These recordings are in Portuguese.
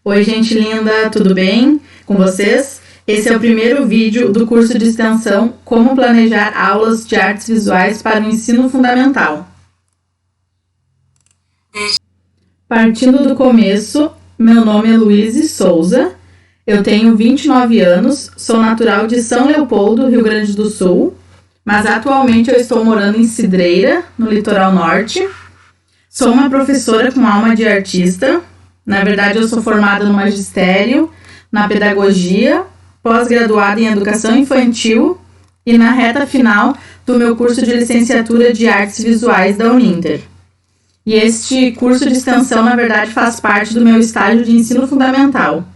Oi, gente linda, tudo bem com vocês? Esse é o primeiro vídeo do curso de extensão Como Planejar Aulas de Artes Visuais para o Ensino Fundamental. Partindo do começo, meu nome é Luíse Souza, eu tenho 29 anos, sou natural de São Leopoldo, Rio Grande do Sul, mas atualmente eu estou morando em Cidreira, no litoral norte. Sou uma professora com alma de artista. Na verdade, eu sou formada no magistério, na pedagogia, pós-graduada em educação infantil e na reta final do meu curso de licenciatura de artes visuais da Uninter. E este curso de extensão, na verdade, faz parte do meu estágio de ensino fundamental,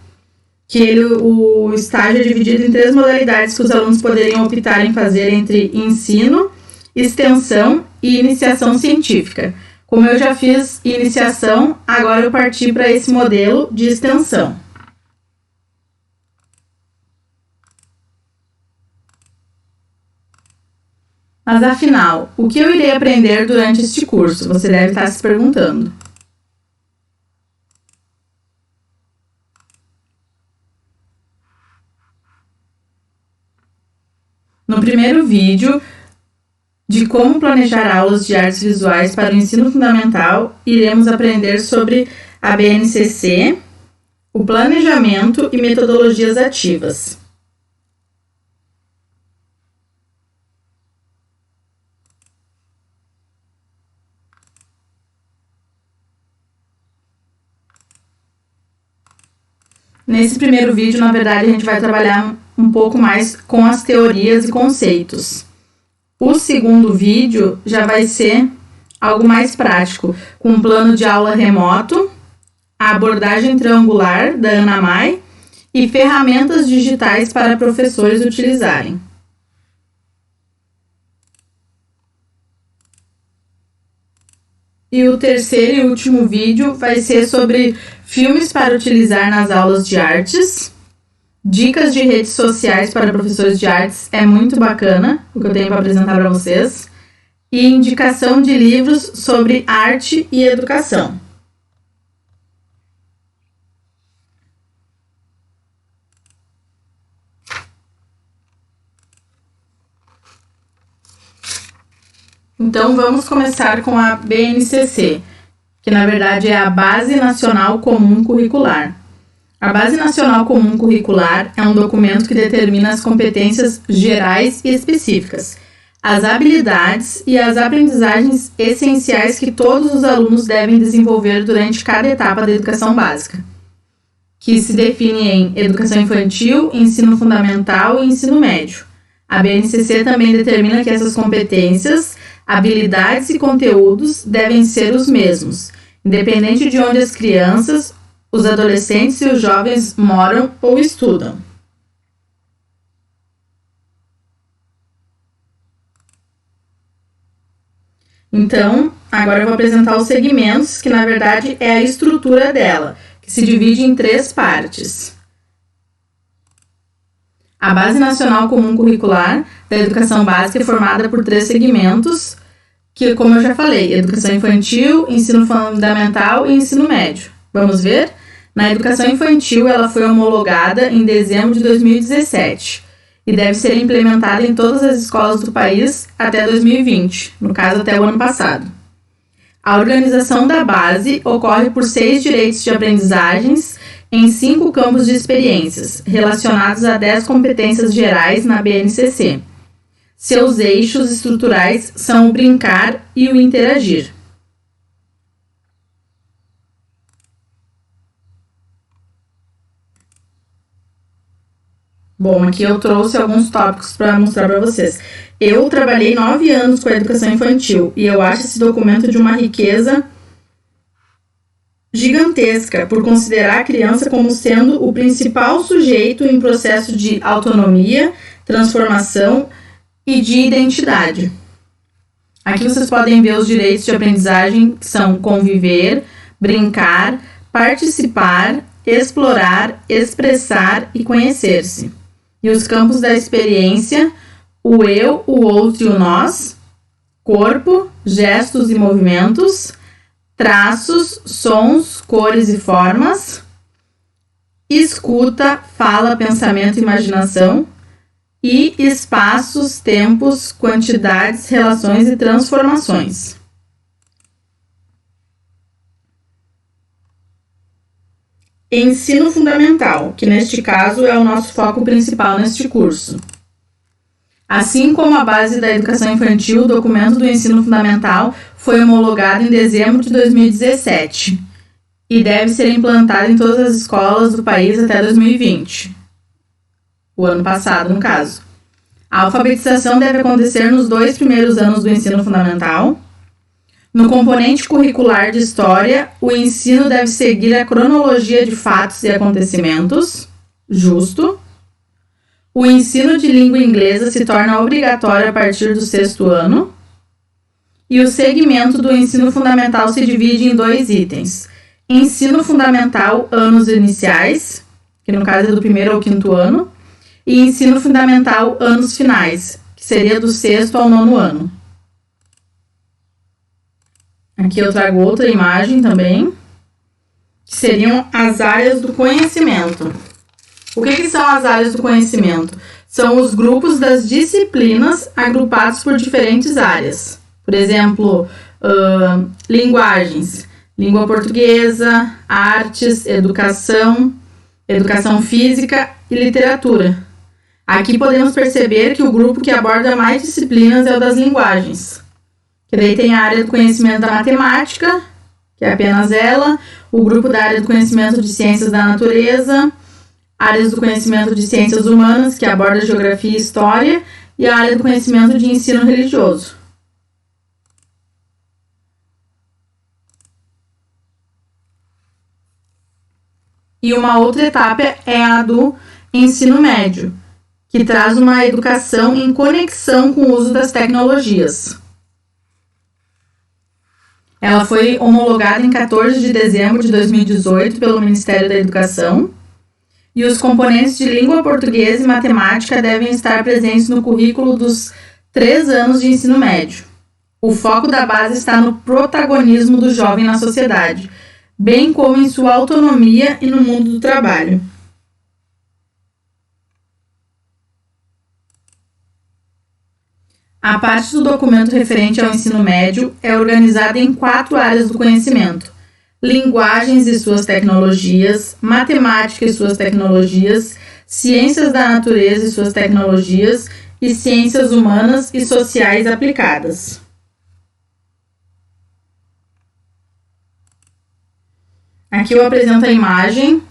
o estágio é dividido em 3 modalidades que os alunos poderiam optar em fazer entre ensino, extensão e iniciação científica. Como eu já fiz iniciação, agora eu parti para esse modelo de extensão. Mas afinal, o que eu irei aprender durante este curso? Você deve estar se perguntando. No primeiro vídeo de como planejar aulas de artes visuais para o ensino fundamental, iremos aprender sobre a BNCC, o planejamento e metodologias ativas. Nesse primeiro vídeo, na verdade, a gente vai trabalhar um pouco mais com as teorias e conceitos. O segundo vídeo já vai ser algo mais prático, com um plano de aula remoto, a abordagem triangular da Ana Mai e ferramentas digitais para professores utilizarem. E o terceiro e último vídeo vai ser sobre filmes para utilizar nas aulas de artes, dicas de redes sociais para professores de artes, é muito bacana o que eu tenho para apresentar para vocês, e indicação de livros sobre arte e educação. Então, vamos começar com a BNCC, que na verdade é a Base Nacional Comum Curricular. A Base Nacional Comum Curricular é um documento que determina as competências gerais e específicas, as habilidades e as aprendizagens essenciais que todos os alunos devem desenvolver durante cada etapa da educação básica, que se define em educação infantil, ensino fundamental e ensino médio. A BNCC também determina que essas competências, habilidades e conteúdos devem ser os mesmos, independente de onde as crianças, os adolescentes e os jovens moram ou estudam. Então, agora eu vou apresentar os segmentos, que na verdade é a estrutura dela, que se divide em 3 partes. A Base Nacional Comum Curricular da Educação Básica é formada por 3 segmentos, que, como eu já falei, educação infantil, ensino fundamental e ensino médio. Vamos ver? Na educação infantil, ela foi homologada em dezembro de 2017 e deve ser implementada em todas as escolas do país até 2020, no caso até o ano passado. A organização da base ocorre por 6 direitos de aprendizagens em 5 campos de experiências, relacionados a 10 competências gerais na BNCC. Seus eixos estruturais são o brincar e o interagir. Bom, aqui eu trouxe alguns tópicos para mostrar para vocês. Eu trabalhei 9 anos com a educação infantil e eu acho esse documento de uma riqueza gigantesca, por considerar a criança como sendo o principal sujeito em processo de autonomia, transformação e de identidade. Aqui vocês podem ver os direitos de aprendizagem, que são conviver, brincar, participar, explorar, expressar e conhecer-se. E os campos da experiência, o eu, o outro e o nós, corpo, gestos e movimentos, traços, sons, cores e formas, escuta, fala, pensamento e imaginação, e espaços, tempos, quantidades, relações e transformações. Ensino fundamental, que neste caso é o nosso foco principal neste curso. Assim como a base da educação infantil, o documento do ensino fundamental foi homologado em dezembro de 2017 e deve ser implantado em todas as escolas do país até 2020. O ano passado, no caso. A alfabetização deve acontecer nos 2 primeiros anos do ensino fundamental. No componente curricular de História, o ensino deve seguir a cronologia de fatos e acontecimentos, justo. O ensino de língua inglesa se torna obrigatório a partir do 6º ano. E o segmento do ensino fundamental se divide em 2 itens. Ensino fundamental, anos iniciais, que no caso é do 1º ao 5º ano, e ensino fundamental, anos finais, que seria do 6º ao 9º ano. Aqui eu trago outra imagem também, que seriam as áreas do conhecimento. O que são as áreas do conhecimento? São os grupos das disciplinas agrupados por diferentes áreas. Por exemplo, linguagens, língua portuguesa, artes, educação, educação física e literatura. Aqui podemos perceber que o grupo que aborda mais disciplinas é o das linguagens. Que daí tem a área do conhecimento da matemática, que é apenas ela, o grupo da área do conhecimento de ciências da natureza, áreas do conhecimento de ciências humanas, que aborda geografia e história, e a área do conhecimento de ensino religioso. E uma outra etapa é a do ensino médio, que traz uma educação em conexão com o uso das tecnologias. Ela foi homologada em 14 de dezembro de 2018 pelo Ministério da Educação, e os componentes de língua portuguesa e matemática devem estar presentes no currículo dos 3 anos de ensino médio. O foco da base está no protagonismo do jovem na sociedade, bem como em sua autonomia e no mundo do trabalho. A parte do documento referente ao ensino médio é organizada em 4 áreas do conhecimento: linguagens e suas tecnologias, matemática e suas tecnologias, ciências da natureza e suas tecnologias e ciências humanas e sociais aplicadas. Aqui eu apresento a imagem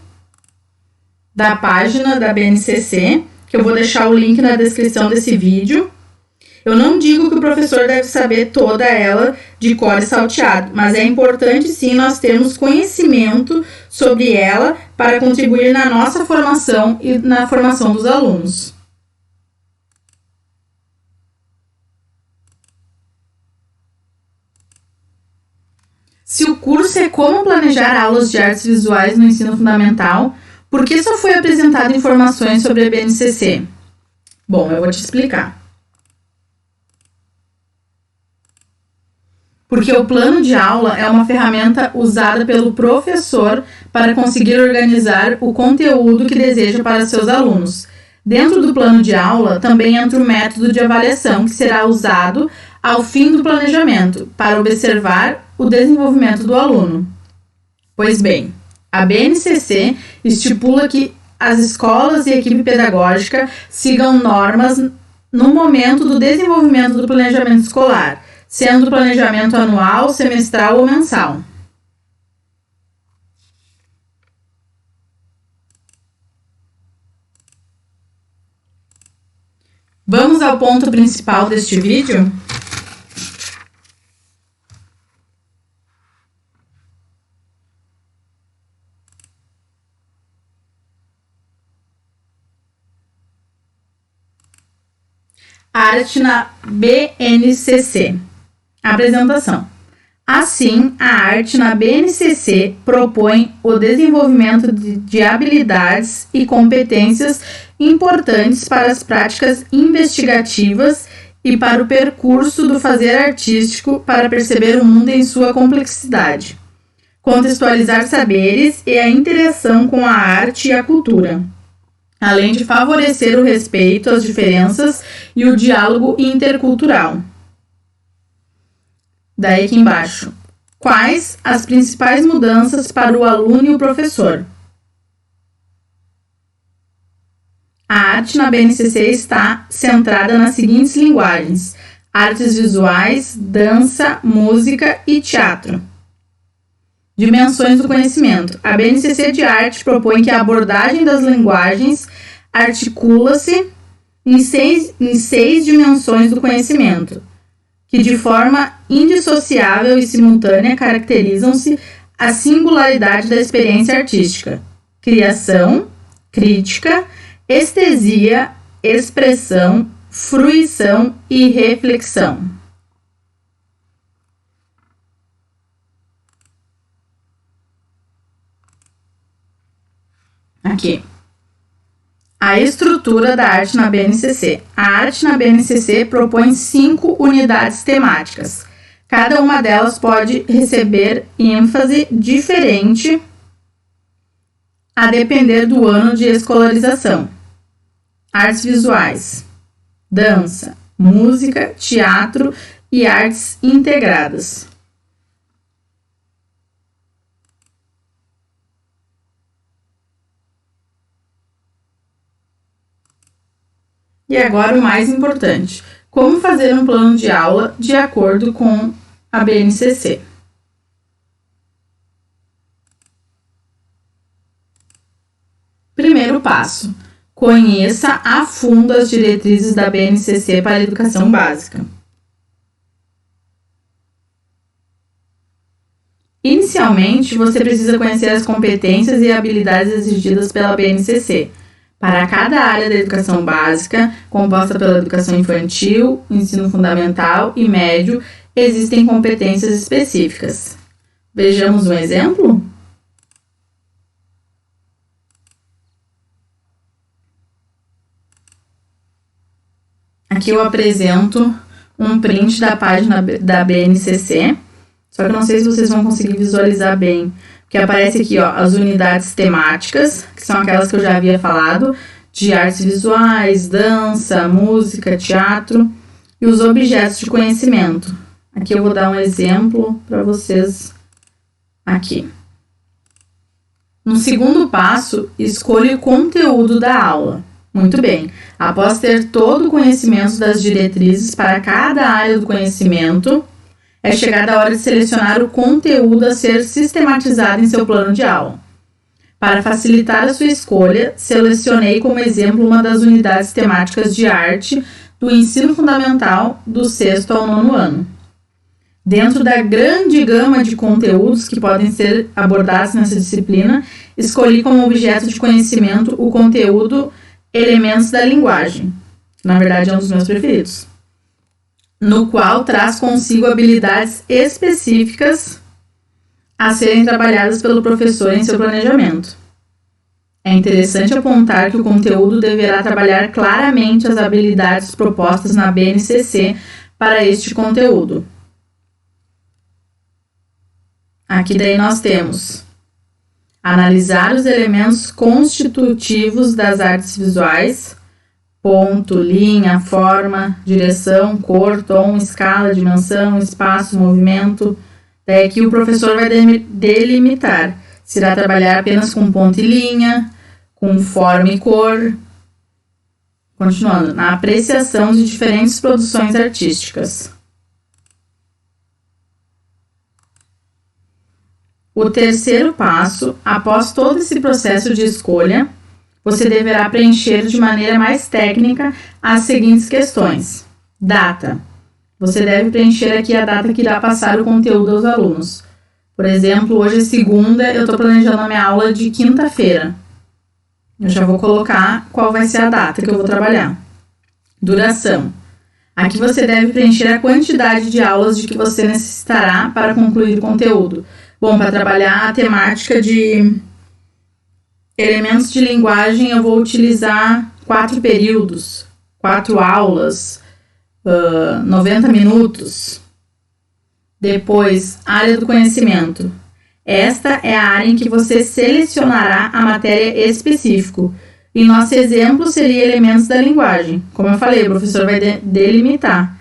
da página da BNCC, que eu vou deixar o link na descrição desse vídeo. Eu não digo que o professor deve saber toda ela de cor e salteado, mas é importante sim nós termos conhecimento sobre ela para contribuir na nossa formação e na formação dos alunos. Se o curso é como planejar aulas de artes visuais no ensino fundamental, por que só foi apresentado informações sobre a BNCC? Bom, eu vou te explicar. Porque o plano de aula é uma ferramenta usada pelo professor para conseguir organizar o conteúdo que deseja para seus alunos. Dentro do plano de aula também entra o método de avaliação, que será usado ao fim do planejamento, para observar o desenvolvimento do aluno. Pois bem, a BNCC estipula que as escolas e a equipe pedagógica sigam normas no momento do desenvolvimento do planejamento escolar, sendo o planejamento anual, semestral ou mensal. Vamos ao ponto principal deste vídeo? Arte na BNCC. Apresentação. Assim, a arte na BNCC propõe o desenvolvimento de habilidades e competências importantes para as práticas investigativas e para o percurso do fazer artístico para perceber o mundo em sua complexidade. contextualizar saberes e a interação com a arte e a cultura, além de favorecer o respeito às diferenças e o diálogo intercultural. Daí aqui embaixo. Quais as principais mudanças para o aluno e o professor? A arte na BNCC está centrada nas seguintes linguagens: artes visuais, dança, música e teatro. Dimensões do conhecimento. A BNCC de arte propõe que a abordagem das linguagens articula-se em seis dimensões do conhecimento, que de forma indissociável e simultânea caracterizam-se a singularidade da experiência artística: criação, crítica, estesia, expressão, fruição e reflexão. Aqui. A estrutura da arte na BNCC. A arte na BNCC propõe 5 unidades temáticas. Cada uma delas pode receber ênfase diferente a depender do ano de escolarização. Artes visuais, dança, música, teatro e artes integradas. E agora o mais importante: como fazer um plano de aula de acordo com a BNCC. Primeiro passo: conheça a fundo as diretrizes da BNCC para a educação básica. Inicialmente, você precisa conhecer as competências e habilidades exigidas pela BNCC para cada área da educação básica, composta pela educação infantil, ensino fundamental e médio. Existem competências específicas. Vejamos um exemplo? Aqui eu apresento um print da página da BNCC, só que eu não sei se vocês vão conseguir visualizar bem, porque aparece aqui, ó, as unidades temáticas, que são aquelas que eu já havia falado, de artes visuais, dança, música, teatro, e os objetos de conhecimento. Aqui eu vou dar um exemplo para vocês aqui. No segundo passo, escolha o conteúdo da aula. Muito bem. Após ter todo o conhecimento das diretrizes para cada área do conhecimento, é chegada a hora de selecionar o conteúdo a ser sistematizado em seu plano de aula. Para facilitar a sua escolha, selecionei como exemplo uma das unidades temáticas de arte do ensino fundamental do 6º ao 9º ano. Dentro da grande gama de conteúdos que podem ser abordados nessa disciplina, escolhi como objeto de conhecimento o conteúdo Elementos da Linguagem, que na verdade é um dos meus preferidos, no qual traz consigo habilidades específicas a serem trabalhadas pelo professor em seu planejamento. É interessante apontar que o conteúdo deverá trabalhar claramente as habilidades propostas na BNCC para este conteúdo. Aqui daí nós temos analisar os elementos constitutivos das artes visuais, ponto, linha, forma, direção, cor, tom, escala, dimensão, espaço, movimento. Daí aqui o professor vai delimitar se irá trabalhar apenas com ponto e linha, com forma e cor. Continuando, na apreciação de diferentes produções artísticas. O terceiro passo, após todo esse processo de escolha, você deverá preencher de maneira mais técnica as seguintes questões. Data. Você deve preencher aqui a data que irá passar o conteúdo aos alunos. Por exemplo, hoje é segunda, eu estou planejando a minha aula de quinta-feira. Eu já vou colocar qual vai ser a data que eu vou trabalhar. Duração. Aqui você deve preencher a quantidade de aulas de que você necessitará para concluir o conteúdo. Bom, para trabalhar a temática de elementos de linguagem, eu vou utilizar 4 períodos, 4 aulas, 90 minutos. Depois, área do conhecimento. Esta é a área em que você selecionará a matéria específica. E nosso exemplo seria elementos da linguagem. Como eu falei, o professor vai delimitar.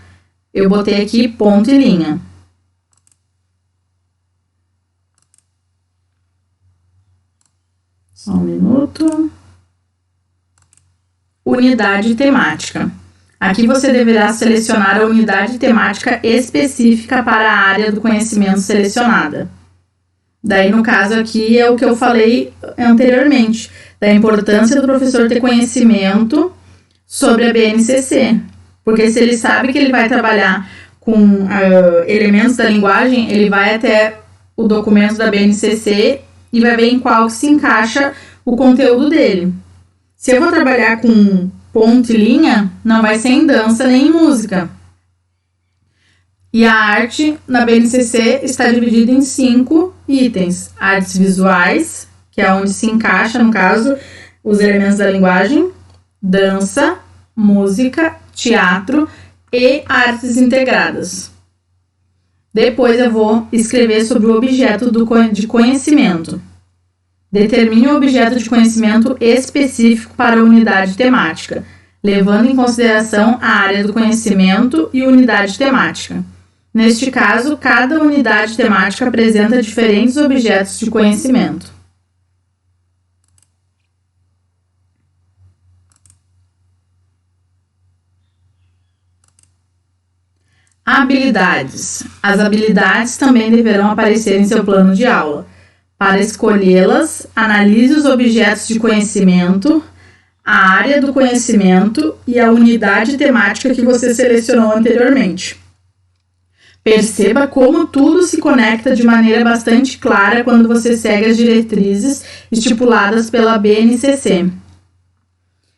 Eu botei aqui ponto e linha. Só um minuto. Unidade temática. Aqui você deverá selecionar a unidade temática específica para a área do conhecimento selecionada. Daí, no caso aqui, é o que eu falei anteriormente, da importância do professor ter conhecimento sobre a BNCC. Porque se ele sabe que ele vai trabalhar com elementos da linguagem, ele vai até o documento da BNCC e vai ver em qual se encaixa o conteúdo dele. Se eu vou trabalhar com ponto e linha, não vai ser em dança nem em música. E a arte na BNCC está dividida em 5 itens. Artes visuais, que é onde se encaixa, no caso, os elementos da linguagem, dança, música, teatro e artes integradas. Depois eu vou escrever sobre o objeto de conhecimento. Determine o objeto de conhecimento específico para a unidade temática, levando em consideração a área do conhecimento e unidade temática. Neste caso, cada unidade temática apresenta diferentes objetos de conhecimento. Habilidades. As habilidades também deverão aparecer em seu plano de aula. Para escolhê-las, analise os objetos de conhecimento, a área do conhecimento e a unidade temática que você selecionou anteriormente. Perceba como tudo se conecta de maneira bastante clara quando você segue as diretrizes estipuladas pela BNCC.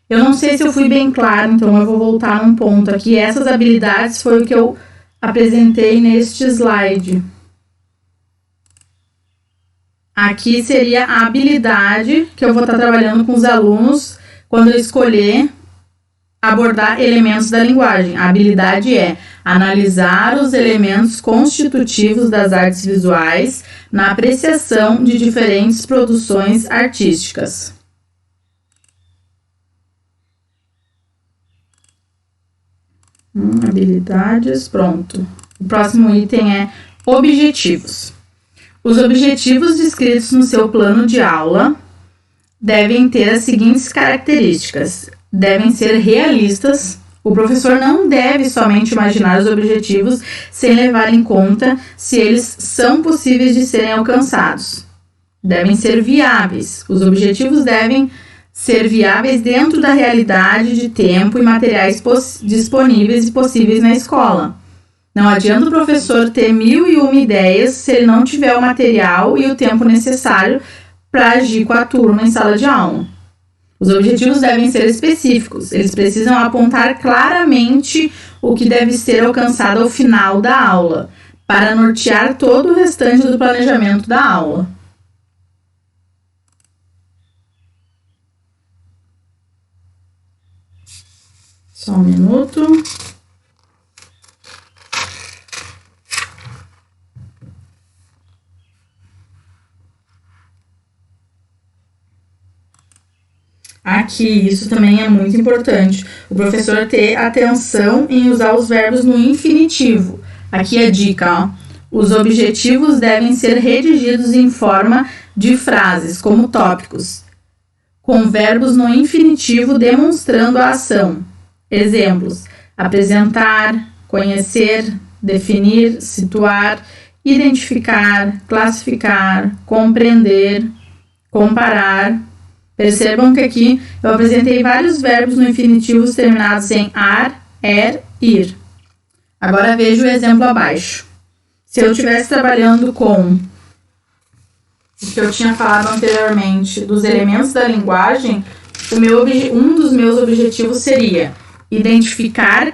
Eu não sei se eu fui bem claro, então eu vou voltar num ponto aqui. Essas habilidades foi o que eu apresentei neste slide. Aqui seria a habilidade que eu vou estar trabalhando com os alunos quando eu escolher abordar elementos da linguagem. A habilidade é analisar os elementos constitutivos das artes visuais na apreciação de diferentes produções artísticas. Habilidades, pronto. O próximo item é objetivos. Os objetivos descritos no seu plano de aula devem ter as seguintes características. Devem ser realistas. O professor não deve somente imaginar os objetivos sem levar em conta se eles são possíveis de serem alcançados. Devem ser viáveis. Os objetivos devem ser viáveis dentro da realidade de tempo e materiais disponíveis e possíveis na escola. Não adianta o professor ter 1001 ideias se ele não tiver o material e o tempo necessário para agir com a turma em sala de aula. Os objetivos devem ser específicos, eles precisam apontar claramente o que deve ser alcançado ao final da aula, para nortear todo o restante do planejamento da aula. Só um minuto. Aqui, isso também é muito importante. O professor ter atenção em usar os verbos no infinitivo. Aqui a dica, ó. Os objetivos devem ser redigidos em forma de frases, como tópicos, com verbos no infinitivo demonstrando a ação. Exemplos: apresentar, conhecer, definir, situar, identificar, classificar, compreender, comparar. Percebam que aqui eu apresentei vários verbos no infinitivo terminados em ar, ir. Agora veja o exemplo abaixo. Se eu estivesse trabalhando com o que eu tinha falado anteriormente dos elementos da linguagem, um dos meus objetivos seria identificar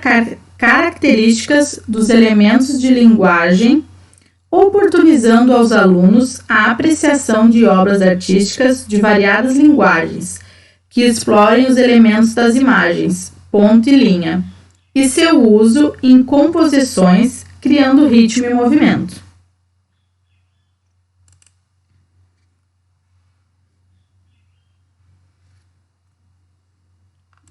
características dos elementos de linguagem, oportunizando aos alunos a apreciação de obras artísticas de variadas linguagens, que explorem os elementos das imagens, ponto e linha, e seu uso em composições, criando ritmo e movimento.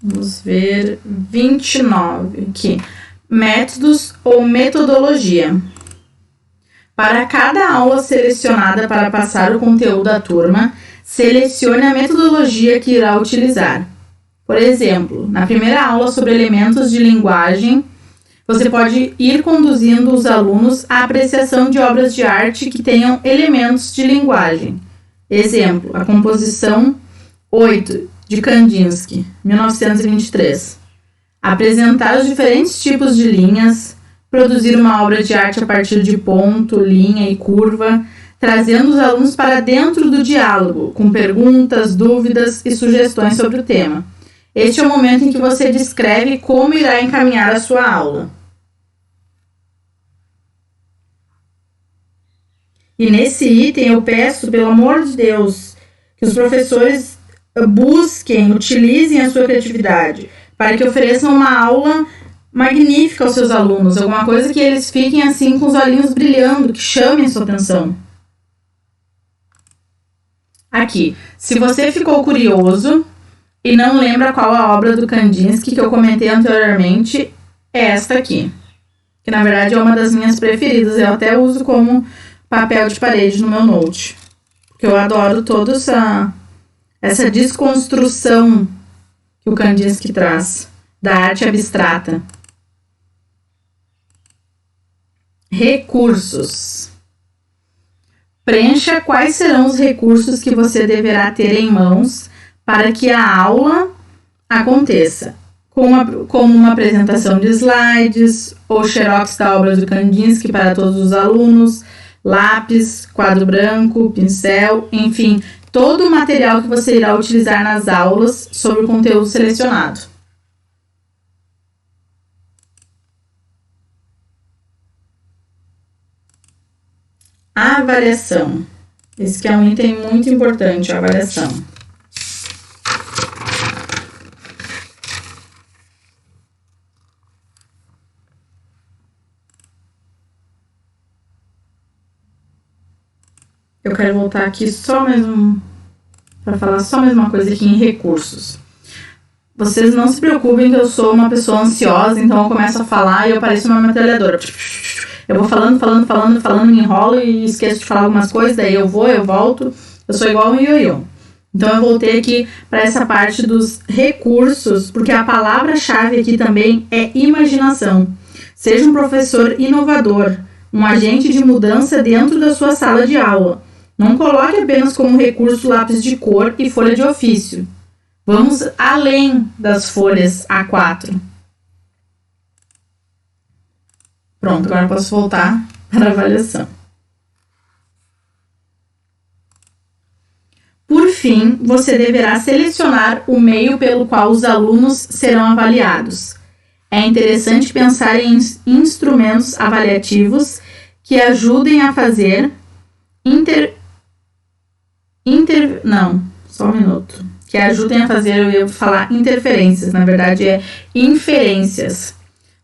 Vamos ver 29 aqui. Métodos ou metodologia. Para cada aula selecionada para passar o conteúdo à turma, selecione a metodologia que irá utilizar. Por exemplo, na primeira aula sobre elementos de linguagem, você pode ir conduzindo os alunos à apreciação de obras de arte que tenham elementos de linguagem. Exemplo, a composição 8 de Kandinsky, 1923. Apresentar os diferentes tipos de linhas, produzir uma obra de arte a partir de ponto, linha e curva, trazendo os alunos para dentro do diálogo, com perguntas, dúvidas e sugestões sobre o tema. Este é o momento em que você descreve como irá encaminhar a sua aula. E nesse item eu peço, pelo amor de Deus, que os professores busquem, utilizem a sua criatividade para que ofereçam uma aula magnífica aos seus alunos, alguma coisa que eles fiquem assim com os olhinhos brilhando, que chamem a sua atenção. Aqui, se você ficou curioso e não lembra qual a obra do Kandinsky que eu comentei anteriormente, é esta aqui, que na verdade é uma das minhas preferidas, eu até uso como papel de parede no meu note, porque eu adoro toda essa desconstrução que o Kandinsky traz da arte abstrata. Recursos. Preencha quais serão os recursos que você deverá ter em mãos para que a aula aconteça, como uma apresentação de slides ou xerox da obra do Kandinsky para todos os alunos, lápis, quadro branco, pincel, enfim, todo o material que você irá utilizar nas aulas sobre o conteúdo selecionado. Avaliação. Esse que é um item muito importante, a avaliação. Eu quero voltar aqui para falar só mais uma coisa aqui em recursos. Vocês não se preocupem que eu sou uma pessoa ansiosa, então eu começo a falar e eu pareço uma metralhadora. Eu vou falando, me enrolo e esqueço de falar algumas coisas, daí eu volto, eu sou igual um ioiô. Então eu voltei aqui para essa parte dos recursos, porque a palavra-chave aqui também é imaginação. Seja um professor inovador, um agente de mudança dentro da sua sala de aula. Não coloque apenas como recurso lápis de cor e folha de ofício. Vamos além das folhas A4. Pronto, agora posso voltar para a avaliação. Por fim, você deverá selecionar o meio pelo qual os alunos serão avaliados. É interessante pensar em instrumentos avaliativos que ajudem a fazer Que ajudem a fazer, eu ia falar interferências, na verdade é inferências,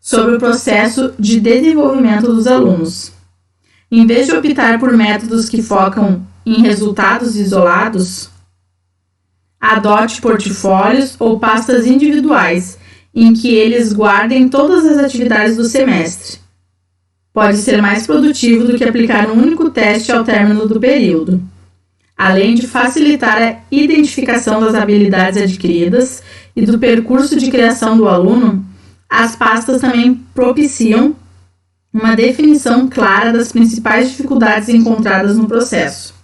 sobre o processo de desenvolvimento dos alunos. Em vez de optar por métodos que focam em resultados isolados, adote portfólios ou pastas individuais, em que eles guardem todas as atividades do semestre. Pode ser mais produtivo do que aplicar um único teste ao término do período. Além de facilitar a identificação das habilidades adquiridas e do percurso de criação do aluno, as pastas também propiciam uma definição clara das principais dificuldades encontradas no processo.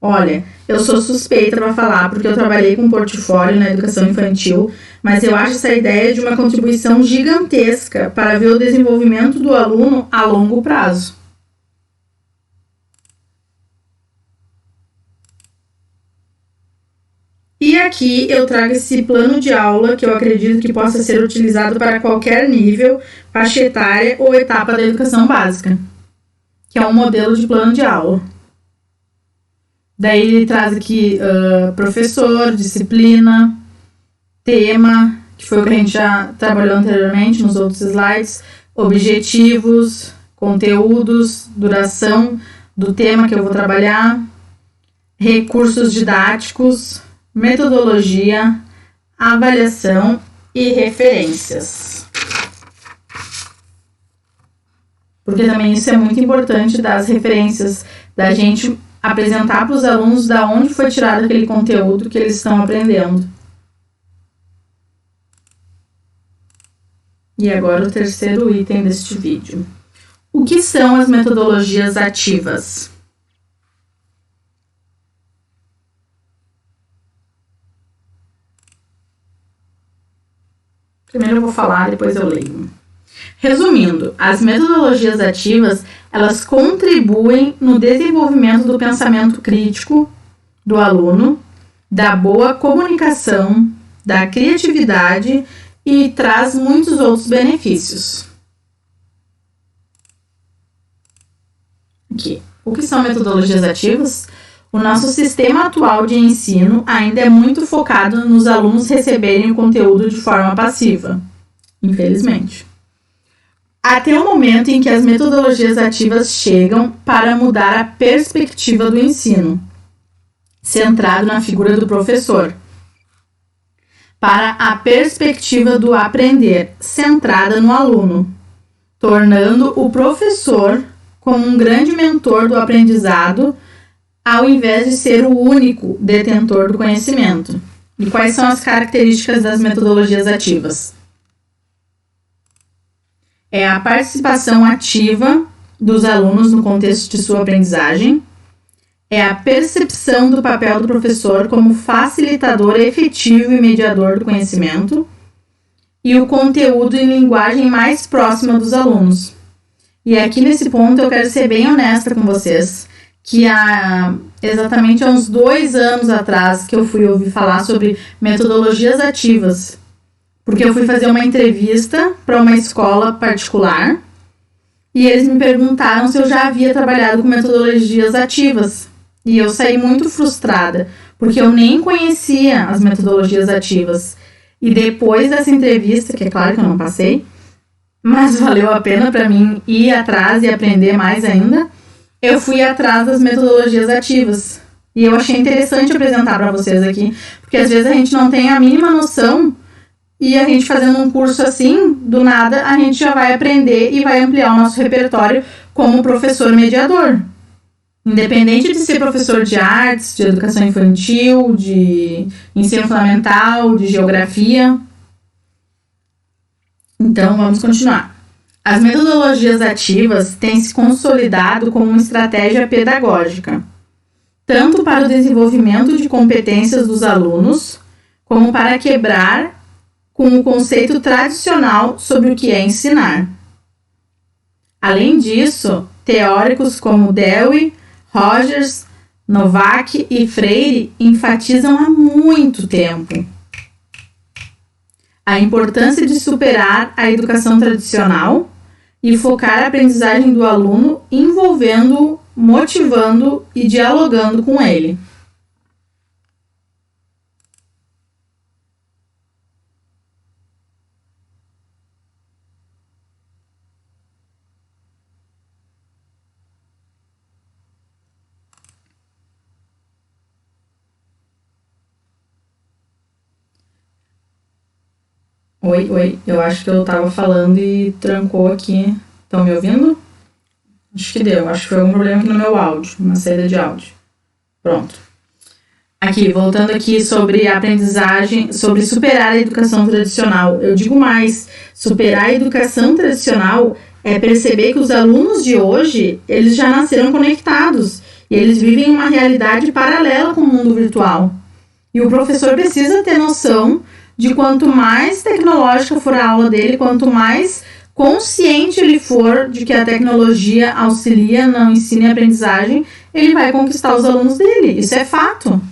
Olha, eu sou suspeita para falar porque eu trabalhei com portfólio na educação infantil, mas eu acho essa ideia de uma contribuição gigantesca para ver o desenvolvimento do aluno a longo prazo. E aqui eu trago esse plano de aula que eu acredito que possa ser utilizado para qualquer nível, faixa etária ou etapa da educação básica, que é um modelo de plano de aula. Daí ele traz aqui professor, disciplina, tema, que foi o que a gente já trabalhou anteriormente nos outros slides, objetivos, conteúdos, duração do tema que eu vou trabalhar, recursos didáticos, metodologia, avaliação e referências. Porque também isso é muito importante, das referências, da gente apresentar para os alunos da onde foi tirado aquele conteúdo que eles estão aprendendo. E agora o terceiro item deste vídeo. O que são as metodologias ativas? Primeiro eu vou falar, depois eu leio. Resumindo, as metodologias ativas, elas contribuem no desenvolvimento do pensamento crítico do aluno, da boa comunicação, da criatividade e traz muitos outros benefícios. Aqui. O que são metodologias ativas? O nosso sistema atual de ensino ainda é muito focado nos alunos receberem o conteúdo de forma passiva, infelizmente. Até o momento em que as metodologias ativas chegam para mudar a perspectiva do ensino, centrado na figura do professor, para a perspectiva do aprender, centrada no aluno, tornando o professor como um grande mentor do aprendizado, ao invés de ser o único detentor do conhecimento. E quais são as características das metodologias ativas? É a participação ativa dos alunos no contexto de sua aprendizagem, é a percepção do papel do professor como facilitador efetivo e mediador do conhecimento, e o conteúdo em linguagem mais próxima dos alunos. E aqui nesse ponto eu quero ser bem honesta com vocês, que exatamente há uns 2 anos atrás que eu fui ouvir falar sobre metodologias ativas, porque eu fui fazer uma entrevista para uma escola particular e eles me perguntaram se eu já havia trabalhado com metodologias ativas. E eu saí muito frustrada, porque eu nem conhecia as metodologias ativas. E depois dessa entrevista, que é claro que eu não passei, mas valeu a pena para mim ir atrás e aprender mais ainda, eu fui atrás das metodologias ativas. E eu achei interessante apresentar para vocês aqui, porque às vezes a gente não tem a mínima noção e a gente fazendo um curso assim, do nada, a gente já vai aprender e vai ampliar o nosso repertório como professor mediador. Independente de ser professor de artes, de educação infantil, de ensino fundamental, de geografia. Então, vamos continuar. As metodologias ativas têm se consolidado como uma estratégia pedagógica, tanto para o desenvolvimento de competências dos alunos, como para quebrar com o conceito tradicional sobre o que é ensinar. Além disso, teóricos como Dewey, Rogers, Novak e Freire enfatizam há muito tempo a importância de superar a educação tradicional e focar a aprendizagem do aluno, envolvendo-o, motivando e dialogando com ele. Oi, eu acho que eu tava falando e trancou aqui. Estão me ouvindo? Acho que deu, acho que foi algum problema aqui no meu áudio, uma saída de áudio. Pronto. Aqui, voltando aqui sobre a aprendizagem, sobre superar a educação tradicional. Eu digo mais, superar a educação tradicional é perceber que os alunos de hoje, eles já nasceram conectados e eles vivem uma realidade paralela com o mundo virtual. E o professor precisa ter noção de quanto mais tecnológica for a aula dele, quanto mais consciente ele for de que a tecnologia auxilia no ensino e aprendizagem, ele vai conquistar os alunos dele. Isso é fato.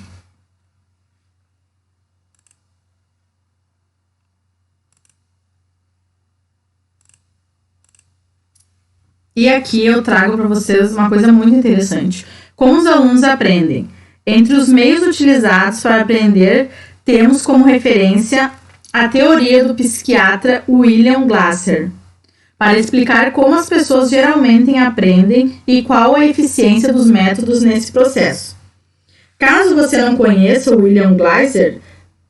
E aqui eu trago para vocês uma coisa muito interessante. Como os alunos aprendem? Entre os meios utilizados para aprender, temos como referência a teoria do psiquiatra William Glasser, para explicar como as pessoas geralmente aprendem e qual a eficiência dos métodos nesse processo. Caso você não conheça o William Glasser,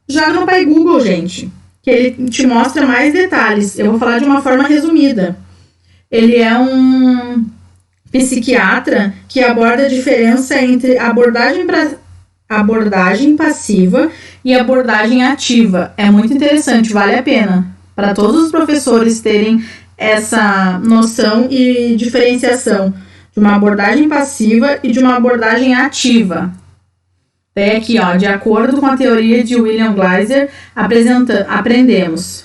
joga no Pai Google, gente, que ele te mostra mais detalhes. Eu vou falar de uma forma resumida. Ele é um psiquiatra que aborda a diferença entre abordagem passiva e abordagem ativa. É muito interessante, vale a pena para todos os professores terem essa noção e diferenciação de uma abordagem passiva e de uma abordagem ativa. Daí aqui, ó, de acordo com a teoria de William Glasser, aprendemos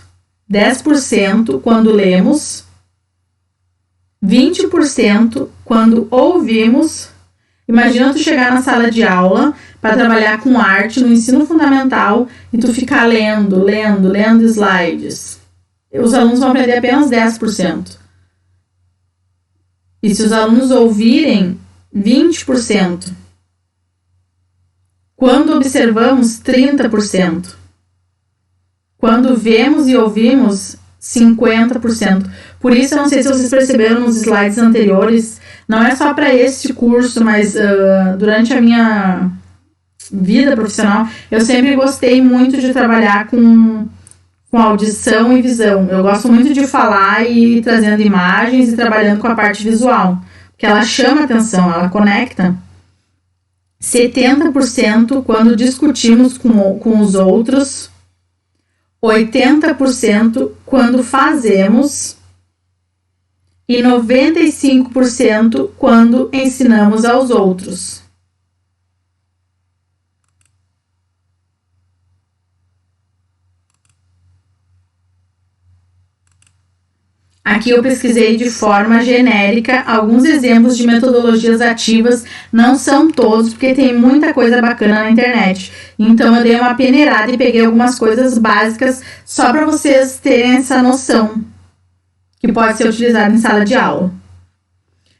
10% quando lemos, 20% quando ouvimos. Imagina tu chegar na sala de aula para trabalhar com arte no ensino fundamental e tu ficar lendo slides. Os alunos vão aprender apenas 10%. E se os alunos ouvirem, 20%. Quando observamos, 30%. Quando vemos e ouvimos, 50%. Por isso, eu não sei se vocês perceberam nos slides anteriores, não é só para este curso, mas durante a minha vida profissional, eu sempre gostei muito de trabalhar com audição e visão. Eu gosto muito de falar e ir trazendo imagens e trabalhando com a parte visual, porque ela chama atenção, ela conecta. 70% quando discutimos com os outros, 80% quando fazemos e 95% quando ensinamos aos outros. Aqui eu pesquisei de forma genérica alguns exemplos de metodologias ativas, não são todos, porque tem muita coisa bacana na internet. Então eu dei uma peneirada e peguei algumas coisas básicas só para vocês terem essa noção, que pode ser utilizada em sala de aula.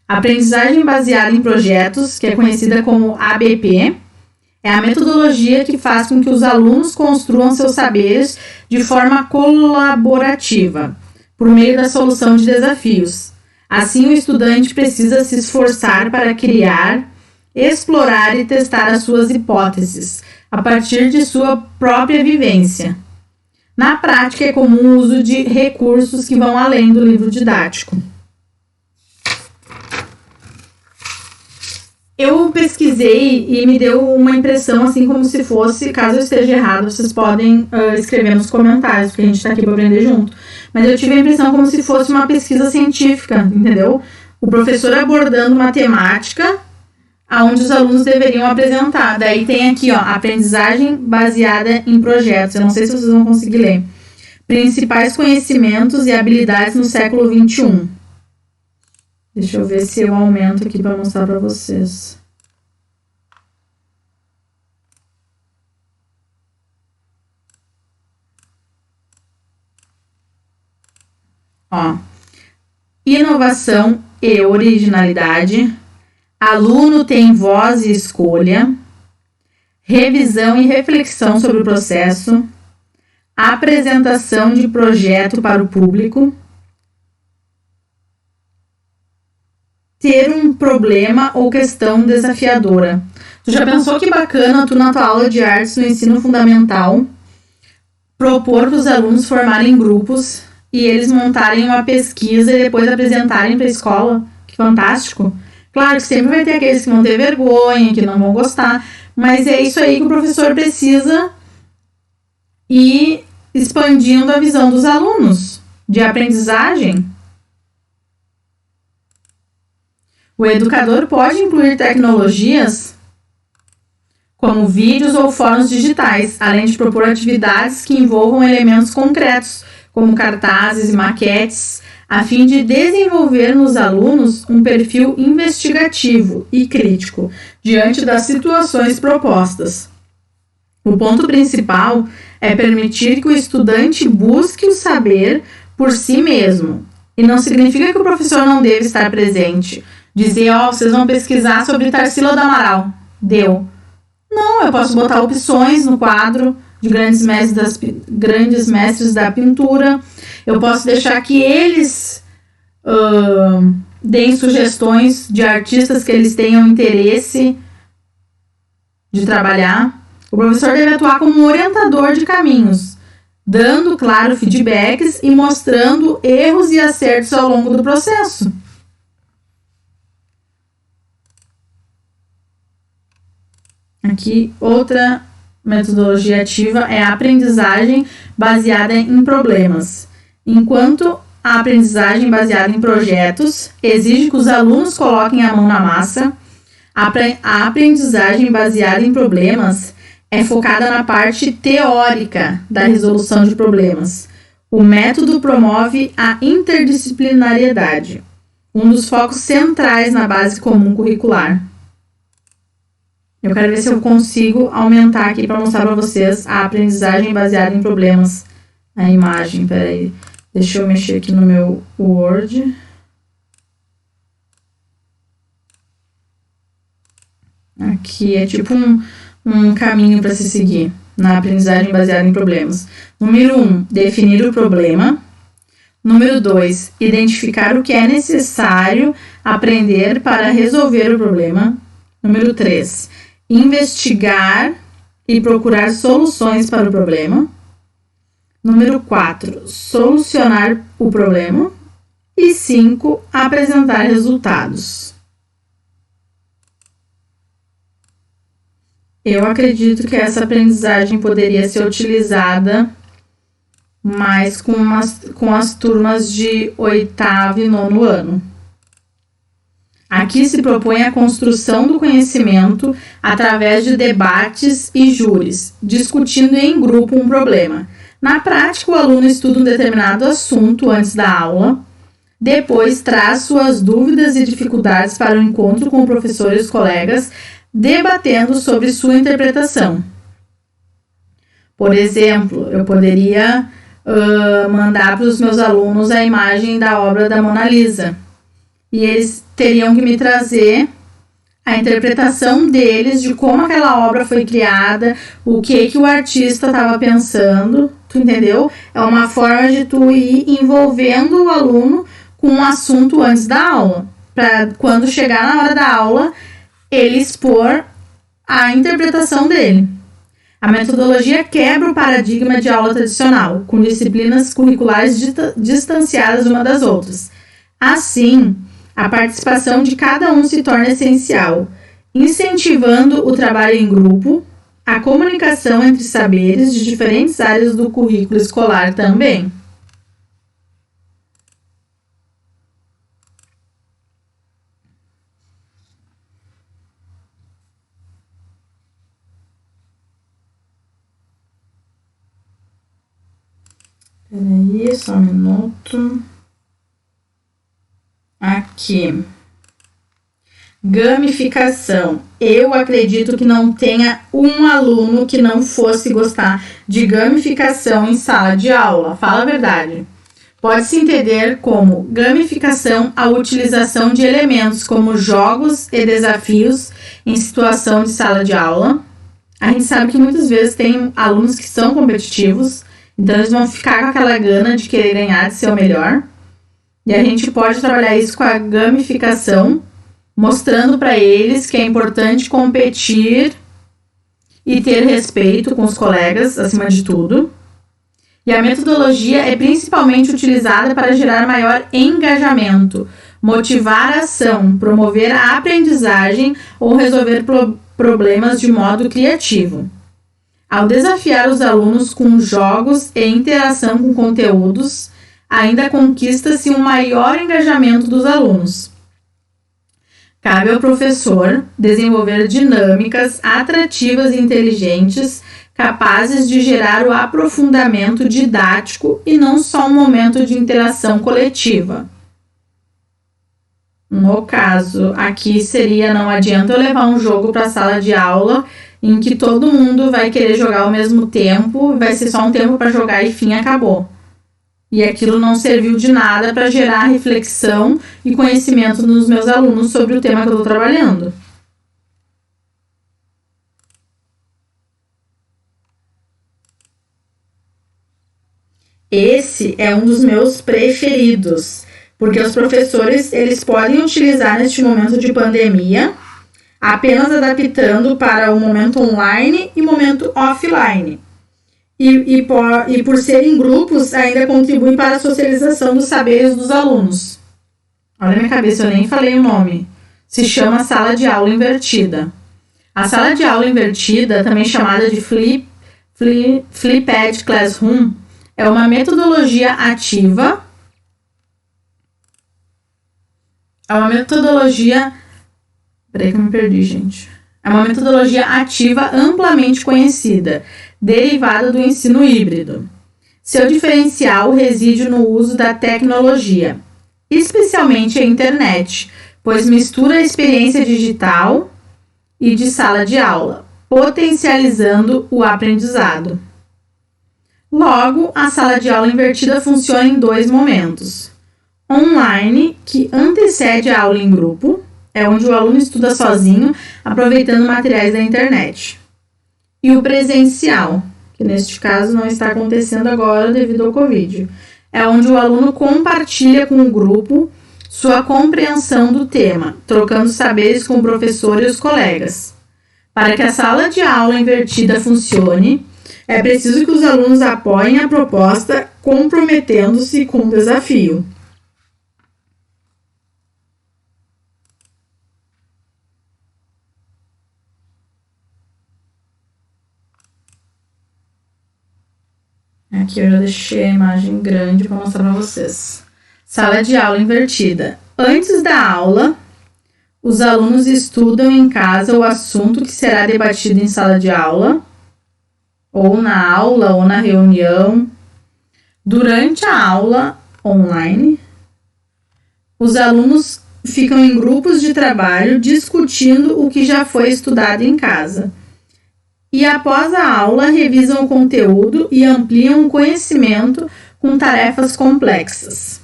Aprendizagem baseada em projetos, que é conhecida como ABP, é a metodologia que faz com que os alunos construam seus saberes de forma colaborativa, por meio da solução de desafios. Assim, o estudante precisa se esforçar para criar, explorar e testar as suas hipóteses, a partir de sua própria vivência. Na prática, é comum o uso de recursos que vão além do livro didático. Eu pesquisei e me deu uma impressão assim como se fosse, caso eu esteja errado, vocês podem escrever nos comentários, porque a gente está aqui para aprender junto. Mas eu tive a impressão como se fosse uma pesquisa científica, entendeu? O professor abordando uma temática onde os alunos deveriam apresentar. Daí tem aqui, ó, aprendizagem baseada em projetos. Eu não sei se vocês vão conseguir ler. Principais conhecimentos e habilidades no século XXI. Deixa eu ver se eu aumento aqui para mostrar para vocês. Ó, inovação e originalidade, aluno tem voz e escolha, revisão e reflexão sobre o processo, apresentação de projeto para o público, ter um problema ou questão desafiadora. Tu já pensou que bacana tu na tua aula de artes no ensino fundamental propor para os alunos formarem grupos e eles montarem uma pesquisa e depois apresentarem para a escola? Que fantástico! Claro que sempre vai ter aqueles que vão ter vergonha, que não vão gostar, mas é isso aí que o professor precisa ir expandindo a visão dos alunos de aprendizagem. O educador pode incluir tecnologias como vídeos ou fóruns digitais, além de propor atividades que envolvam elementos concretos, como cartazes e maquetes, a fim de desenvolver nos alunos um perfil investigativo e crítico diante das situações propostas. O ponto principal é permitir que o estudante busque o saber por si mesmo, e não significa que o professor não deve estar presente. Dizer, ó, vocês vão pesquisar sobre Tarsila do Amaral. Deu. Não, eu posso botar opções no quadro de grandes mestres da pintura. Eu posso deixar que eles deem sugestões de artistas que eles tenham interesse de trabalhar. O professor deve atuar como um orientador de caminhos, dando, claro, feedbacks e mostrando erros e acertos ao longo do processo. Aqui, outra metodologia ativa é a aprendizagem baseada em problemas. Enquanto a aprendizagem baseada em projetos exige que os alunos coloquem a mão na massa, a aprendizagem baseada em problemas é focada na parte teórica da resolução de problemas. O método promove a interdisciplinariedade, um dos focos centrais na base comum curricular. Eu quero ver se eu consigo aumentar aqui para mostrar para vocês a aprendizagem baseada em problemas. A imagem, peraí. Deixa eu mexer aqui no meu Word. Aqui é tipo um caminho para se seguir na aprendizagem baseada em problemas. Número 1, definir o problema. Número 2, identificar o que é necessário aprender para resolver o problema. Número 3, investigar e procurar soluções para o problema. Número 4, solucionar o problema. E 5, apresentar resultados. Eu acredito que essa aprendizagem poderia ser utilizada mais com as turmas de 8º e 9º ano. Aqui se propõe a construção do conhecimento através de debates e júris, discutindo em grupo um problema. Na prática, o aluno estuda um determinado assunto antes da aula, depois traz suas dúvidas e dificuldades para o encontro com o professor e os colegas, debatendo sobre sua interpretação. Por exemplo, eu poderia mandar para os meus alunos a imagem da obra da Mona Lisa. E eles teriam que me trazer a interpretação deles de como aquela obra foi criada, o que o artista estava pensando, tu entendeu? É uma forma de tu ir envolvendo o aluno com um assunto antes da aula, para quando chegar na hora da aula, ele expor a interpretação dele. A metodologia quebra o paradigma de aula tradicional, com disciplinas curriculares distanciadas uma das outras. Assim, a participação de cada um se torna essencial, incentivando o trabalho em grupo, a comunicação entre saberes de diferentes áreas do currículo escolar também. Peraí, só um minuto. Aqui. Gamificação. Eu acredito que não tenha um aluno que não fosse gostar de gamificação em sala de aula. Fala a verdade. Pode-se entender como gamificação a utilização de elementos como jogos e desafios em situação de sala de aula. A gente sabe que muitas vezes tem alunos que são competitivos, então eles vão ficar com aquela gana de querer ganhar, de ser o melhor. E a gente pode trabalhar isso com a gamificação, mostrando para eles que é importante competir e ter respeito com os colegas, acima de tudo. E a metodologia é principalmente utilizada para gerar maior engajamento, motivar a ação, promover a aprendizagem ou resolver problemas de modo criativo. Ao desafiar os alunos com jogos e interação com conteúdos, ainda conquista-se um maior engajamento dos alunos. Cabe ao professor desenvolver dinâmicas atrativas e inteligentes, capazes de gerar o aprofundamento didático e não só um momento de interação coletiva. No caso, aqui seria, não adianta eu levar um jogo para a sala de aula em que todo mundo vai querer jogar ao mesmo tempo, vai ser só um tempo para jogar e fim, acabou. E aquilo não serviu de nada para gerar reflexão e conhecimento nos meus alunos sobre o tema que eu estou trabalhando. Esse é um dos meus preferidos, porque os professores eles podem utilizar neste momento de pandemia, apenas adaptando para o momento online e momento offline. e por serem grupos, ainda contribuem para a socialização dos saberes dos alunos. Olha a minha cabeça, eu nem falei o nome. Se chama sala de aula invertida. A sala de aula invertida, também chamada de Flipped Classroom, é uma metodologia ativa. Peraí que eu me perdi, gente. É uma metodologia ativa amplamente conhecida, derivada do ensino híbrido. Seu diferencial reside no uso da tecnologia, especialmente a internet, pois mistura a experiência digital e de sala de aula, potencializando o aprendizado. Logo, a sala de aula invertida funciona em 2 momentos. Online, que antecede a aula em grupo, é onde o aluno estuda sozinho, aproveitando materiais da internet. E o presencial, que neste caso não está acontecendo agora devido ao Covid, é onde o aluno compartilha com o grupo sua compreensão do tema, trocando saberes com o professor e os colegas. Para que a sala de aula invertida funcione, é preciso que os alunos apoiem a proposta, comprometendo-se com o desafio. Aqui eu já deixei a imagem grande para mostrar para vocês. Sala de aula invertida. Antes da aula, os alunos estudam em casa o assunto que será debatido em sala de aula, ou na aula, ou na reunião. Durante a aula online, os alunos ficam em grupos de trabalho discutindo o que já foi estudado em casa. E após a aula, revisam o conteúdo e ampliam o conhecimento com tarefas complexas.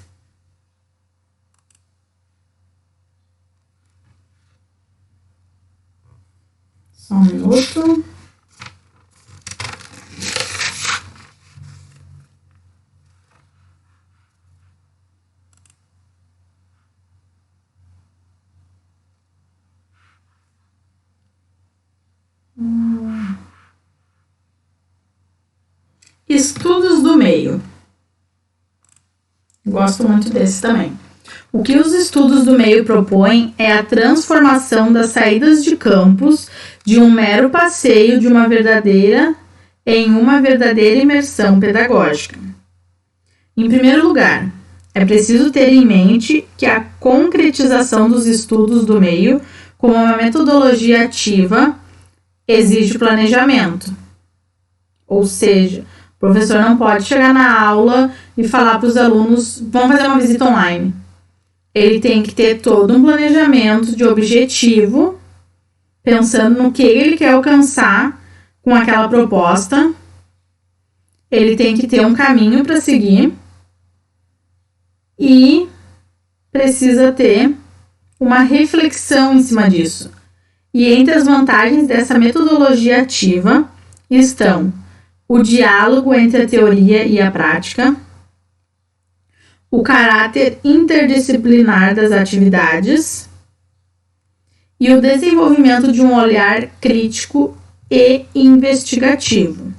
Só um minuto. Estudos do meio. Gosto muito desse também. O que os estudos do meio propõem é a transformação das saídas de campus de um mero passeio em uma verdadeira imersão pedagógica. Em primeiro lugar, é preciso ter em mente que a concretização dos estudos do meio como uma metodologia ativa exige planejamento. Ou seja, o professor não pode chegar na aula e falar para os alunos, vamos fazer uma visita online. Ele tem que ter todo um planejamento de objetivo, pensando no que ele quer alcançar com aquela proposta. Ele tem que ter um caminho para seguir e precisa ter uma reflexão em cima disso. E entre as vantagens dessa metodologia ativa estão o diálogo entre a teoria e a prática, o caráter interdisciplinar das atividades e o desenvolvimento de um olhar crítico e investigativo.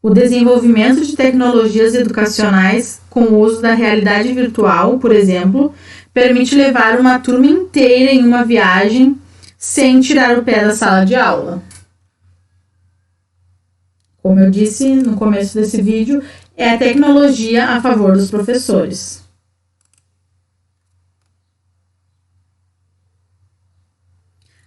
O desenvolvimento de tecnologias educacionais com o uso da realidade virtual, por exemplo, permite levar uma turma inteira em uma viagem sem tirar o pé da sala de aula. Como eu disse no começo desse vídeo, é a tecnologia a favor dos professores.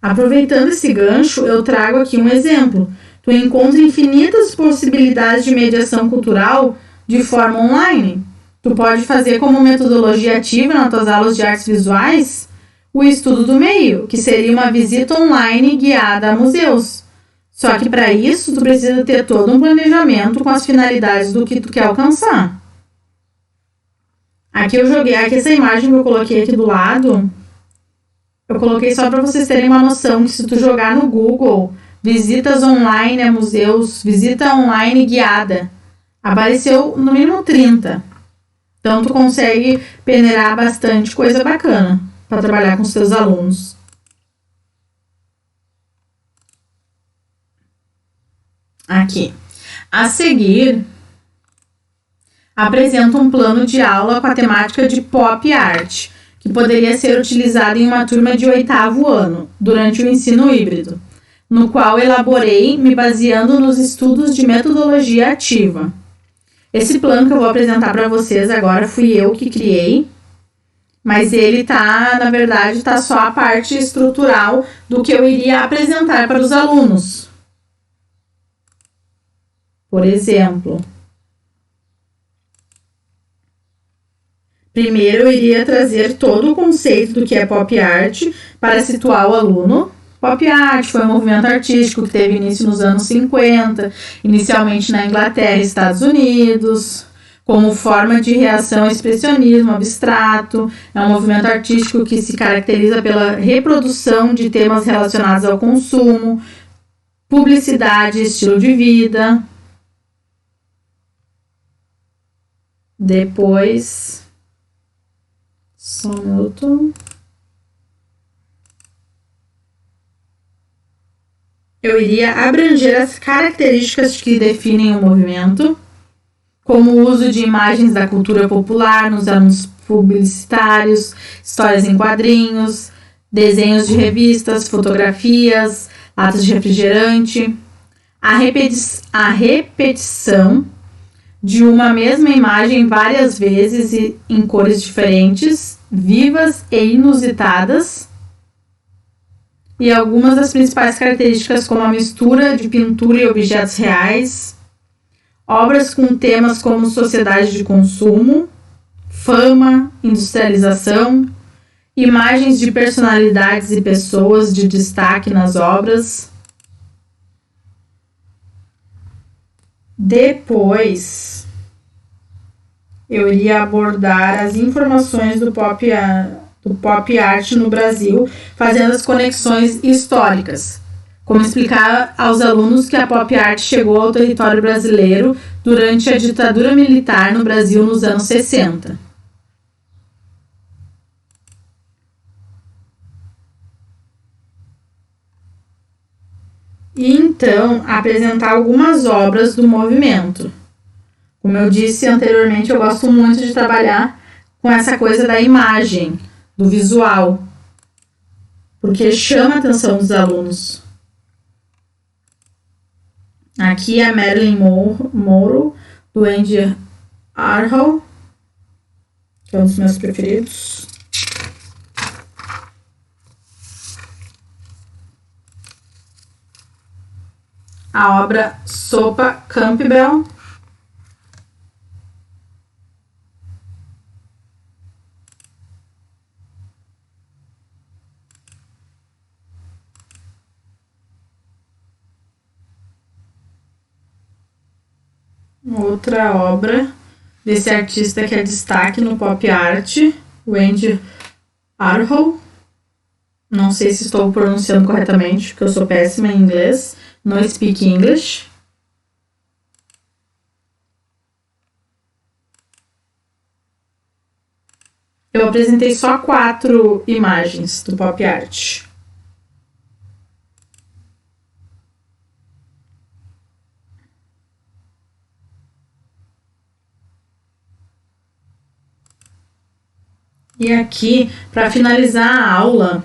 Aproveitando esse gancho, eu trago aqui um exemplo. Tu encontra infinitas possibilidades de mediação cultural de forma online. Tu pode fazer como metodologia ativa nas tuas aulas de artes visuais o estudo do meio, que seria uma visita online guiada a museus. Só que para isso, tu precisa ter todo um planejamento com as finalidades do que tu quer alcançar. Aqui essa imagem que eu coloquei aqui do lado, eu coloquei só para vocês terem uma noção que se tu jogar no Google, visitas online a museus, visita online guiada, apareceu no mínimo 30. Então, tu consegue peneirar bastante coisa bacana para trabalhar com os teus alunos. Aqui. A seguir, apresento um plano de aula com a temática de pop art, que poderia ser utilizado em uma turma de 8º ano, durante o ensino híbrido, no qual elaborei me baseando nos estudos de metodologia ativa. Esse plano que eu vou apresentar para vocês agora fui eu que criei, mas ele na verdade, só a parte estrutural do que eu iria apresentar para os alunos. Por exemplo, primeiro eu iria trazer todo o conceito do que é pop art para situar o aluno. Pop art foi um movimento artístico que teve início nos anos 50, inicialmente na Inglaterra e Estados Unidos, como forma de reação ao expressionismo abstrato. É um movimento artístico que se caracteriza pela reprodução de temas relacionados ao consumo, publicidade, estilo de vida. Depois, só um minuto. Eu iria abranger as características que definem o movimento, como o uso de imagens da cultura popular nos anúncios publicitários, histórias em quadrinhos, desenhos de revistas, fotografias, latas de refrigerante, a repetição de uma mesma imagem várias vezes e em cores diferentes, vivas e inusitadas, e algumas das principais características como a mistura de pintura e objetos reais, obras com temas como sociedade de consumo, fama, industrialização, imagens de personalidades e pessoas de destaque nas obras. Depois, eu iria abordar as informações do pop art no Brasil, fazendo as conexões históricas, como explicar aos alunos que a pop art chegou ao território brasileiro durante a ditadura militar no Brasil nos anos 60. E então, apresentar algumas obras do movimento. Como eu disse anteriormente, eu gosto muito de trabalhar com essa coisa da imagem, do visual, porque chama a atenção dos alunos. Aqui é Marilyn Monroe, do Andy Warhol, que é um dos meus preferidos. A obra Sopa Campbell. Outra obra desse artista que é destaque no pop art, o Andy Warhol. Não sei se estou pronunciando corretamente, porque eu sou péssima em inglês. No speak English. Eu apresentei só 4 imagens do pop art. E aqui, para finalizar a aula,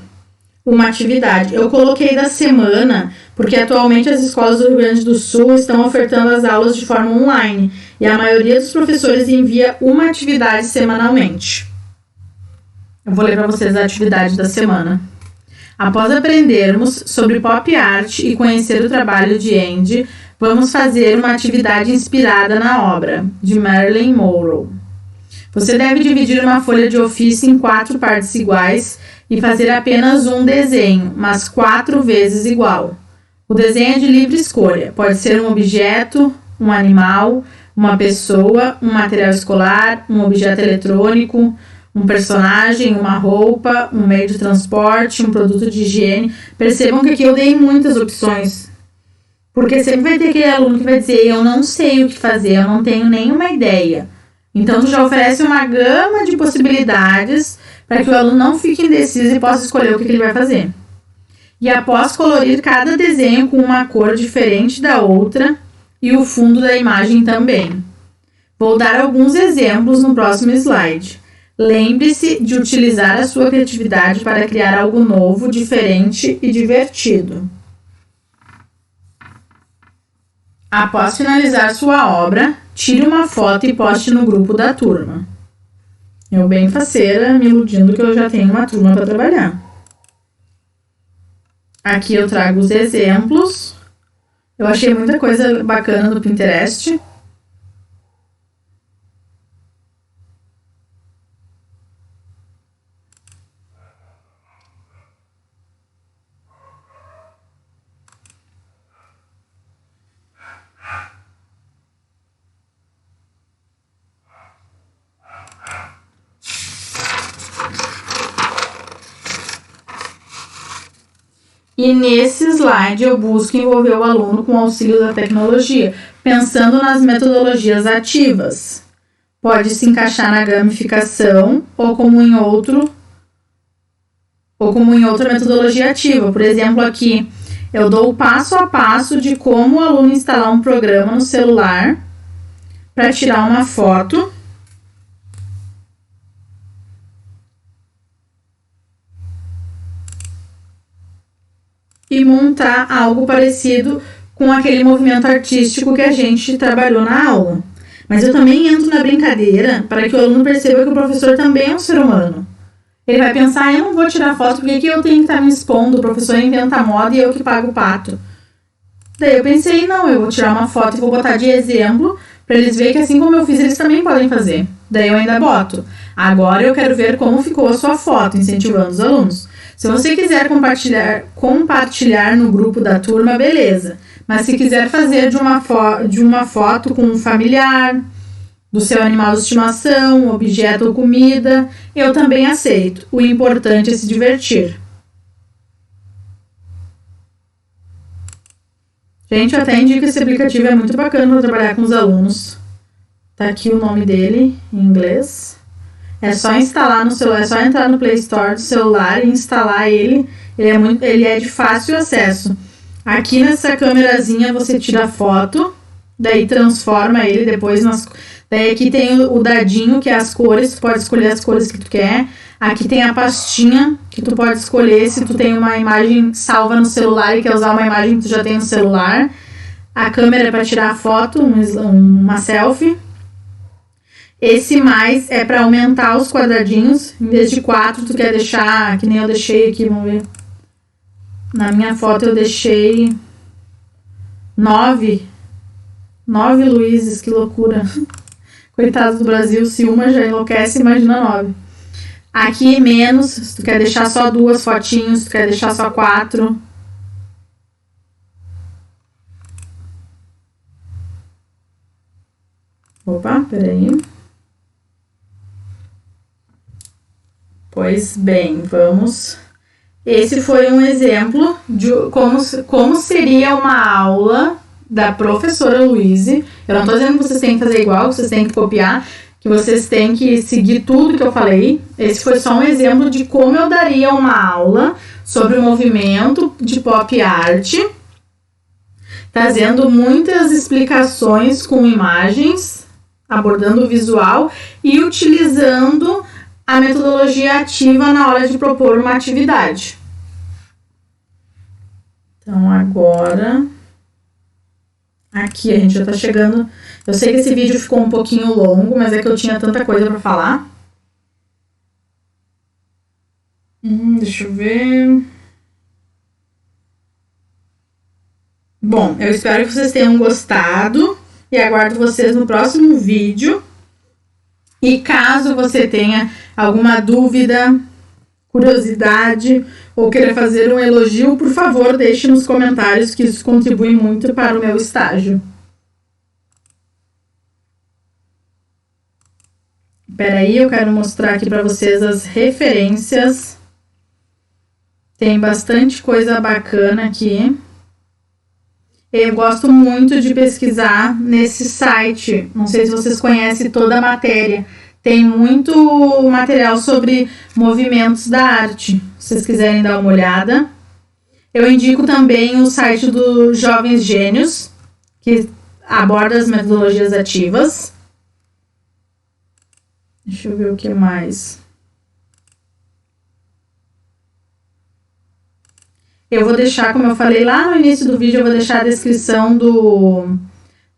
uma atividade. Eu coloquei da semana, porque atualmente as escolas do Rio Grande do Sul estão ofertando as aulas de forma online, e a maioria dos professores envia uma atividade semanalmente. Eu vou ler para vocês a atividade da semana. Após aprendermos sobre pop art e conhecer o trabalho de Andy, vamos fazer uma atividade inspirada na obra de Marilyn Monroe. Você deve dividir uma folha de ofício em 4 partes iguais e fazer apenas um desenho, mas 4 vezes igual. O desenho é de livre escolha. Pode ser um objeto, um animal, uma pessoa, um material escolar, um objeto eletrônico, um personagem, uma roupa, um meio de transporte, um produto de higiene. Percebam que aqui eu dei muitas opções, porque sempre vai ter aquele aluno que vai dizer: eu não sei o que fazer, eu não tenho nenhuma ideia. Então, tu já oferece uma gama de possibilidades para que o aluno não fique indeciso e possa escolher o que ele vai fazer. E após colorir cada desenho com uma cor diferente da outra e o fundo da imagem também. Vou dar alguns exemplos no próximo slide. Lembre-se de utilizar a sua criatividade para criar algo novo, diferente e divertido. Após finalizar sua obra, tire uma foto e poste no grupo da turma. Eu bem faceira, me iludindo que eu já tenho uma turma para trabalhar. Aqui eu trago os exemplos. Eu achei muita coisa bacana no Pinterest. E nesse slide eu busco envolver o aluno com o auxílio da tecnologia, pensando nas metodologias ativas. Pode se encaixar na gamificação ou como em outra metodologia ativa. Por exemplo, aqui eu dou o passo a passo de como o aluno instalar um programa no celular para tirar uma foto. E montar algo parecido com aquele movimento artístico que a gente trabalhou na aula. Mas eu também entro na brincadeira para que o aluno perceba que o professor também é um ser humano. Ele vai pensar, eu não vou tirar foto porque aqui eu tenho que estar me expondo, o professor inventa moda e eu que pago o pato. Daí eu pensei, não, eu vou tirar uma foto e vou botar de exemplo para eles verem que assim como eu fiz, eles também podem fazer. Daí eu ainda boto. Agora eu quero ver como ficou a sua foto, incentivando os alunos. Se você quiser compartilhar no grupo da turma, beleza. Mas se quiser fazer de uma foto com um familiar, do seu animal de estimação, objeto ou comida, eu também aceito. O importante é se divertir. Gente, eu até indico esse aplicativo, é muito bacana para trabalhar com os alunos. Tá aqui o nome dele, em inglês. É só instalar no celular, é só entrar no Play Store do celular e instalar ele. Ele é de fácil acesso. Aqui nessa câmerazinha você tira a foto, daí transforma ele depois Daí aqui tem o dadinho, que é as cores, tu pode escolher as cores que tu quer. Aqui tem a pastinha, que tu pode escolher se tu tem uma imagem salva no celular e quer usar uma imagem que tu já tem no celular. A câmera é para tirar a foto, uma selfie. Esse mais é para aumentar os quadradinhos. Em vez de 4, tu quer deixar, que nem eu deixei aqui, vamos ver. Na minha foto eu deixei 9. 9 Luizes, que loucura. Coitado do Brasil, se uma já enlouquece, imagina 9. Aqui menos, se tu quer deixar só 2 fotinhos, se tu quer deixar só 4. Opa, peraí. Pois bem, vamos. Esse foi um exemplo de como seria uma aula da professora Luíse. Eu não estou dizendo que vocês têm que fazer igual, que vocês têm que copiar, que vocês têm que seguir tudo que eu falei. Esse foi só um exemplo de como eu daria uma aula sobre o movimento de pop art, trazendo muitas explicações com imagens, abordando o visual e utilizando a metodologia ativa na hora de propor uma atividade. Então, agora, aqui a gente já tá chegando. Eu sei que esse vídeo ficou um pouquinho longo, mas é que eu tinha tanta coisa para falar. Deixa eu ver. Bom, eu espero que vocês tenham gostado e aguardo vocês no próximo vídeo. E caso você tenha alguma dúvida, curiosidade ou queira fazer um elogio, por favor, deixe nos comentários, que isso contribui muito para o meu estágio. Espera aí, eu quero mostrar aqui para vocês as referências. Tem bastante coisa bacana aqui. Eu gosto muito de pesquisar nesse site. Não sei se vocês conhecem toda a matéria. Tem muito material sobre movimentos da arte. Se vocês quiserem dar uma olhada. Eu indico também o site do Jovens Gênios, que aborda as metodologias ativas. Deixa eu ver o que mais. Eu vou deixar, como eu falei lá no início do vídeo, eu vou deixar a descrição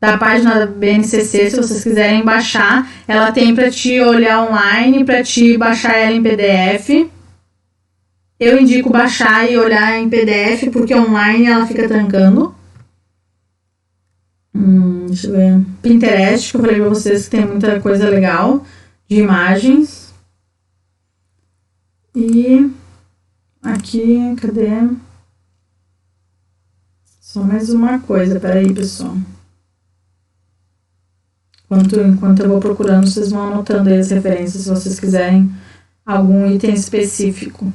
da página da BNCC, se vocês quiserem baixar. Ela tem para te olhar online, para te baixar ela em PDF. Eu indico baixar e olhar em PDF, porque online ela fica trancando. Deixa eu ver. Pinterest, que eu falei pra vocês que tem muita coisa legal de imagens. E aqui, cadê? Só mais uma coisa, peraí, pessoal. Enquanto eu vou procurando, vocês vão anotando aí as referências, se vocês quiserem algum item específico.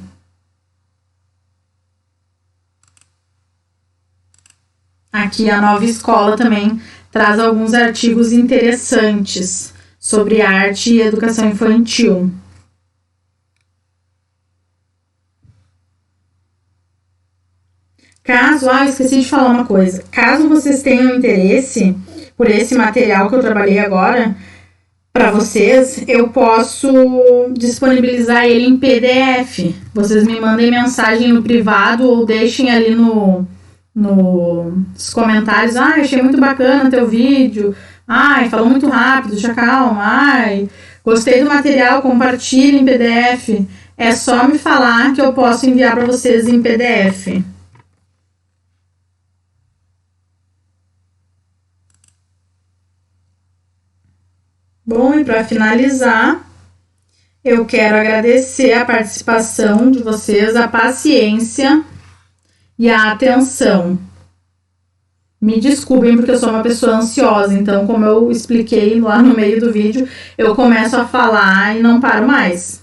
Aqui a Nova Escola também traz alguns artigos interessantes sobre arte e educação infantil. Esqueci de falar uma coisa. Caso vocês tenham interesse por esse material que eu trabalhei agora para vocês, eu posso disponibilizar ele em PDF. Vocês me mandem mensagem no privado ou deixem ali nos comentários. Achei muito bacana teu vídeo. Falou muito rápido, já calma. Gostei do material, compartilhe em PDF. É só me falar que eu posso enviar para vocês em PDF. Bom, e para finalizar, eu quero agradecer a participação de vocês, a paciência e a atenção. Me desculpem porque eu sou uma pessoa ansiosa, então, como eu expliquei lá no meio do vídeo, eu começo a falar e não paro mais.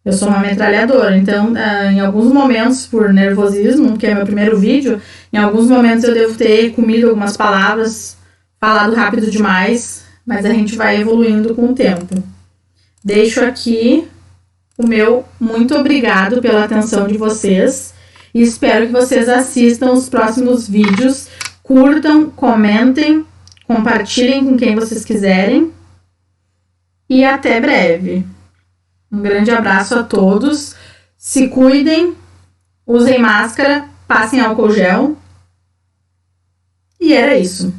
Eu sou uma metralhadora, então, em alguns momentos, por nervosismo, que é meu primeiro vídeo, em alguns momentos eu devo ter comido algumas palavras, falado rápido demais, mas a gente vai evoluindo com o tempo. Deixo aqui o meu muito obrigado pela atenção de vocês e espero que vocês assistam os próximos vídeos, curtam, comentem, compartilhem com quem vocês quiserem e até breve. Um grande abraço a todos, se cuidem, usem máscara, passem álcool gel e era isso.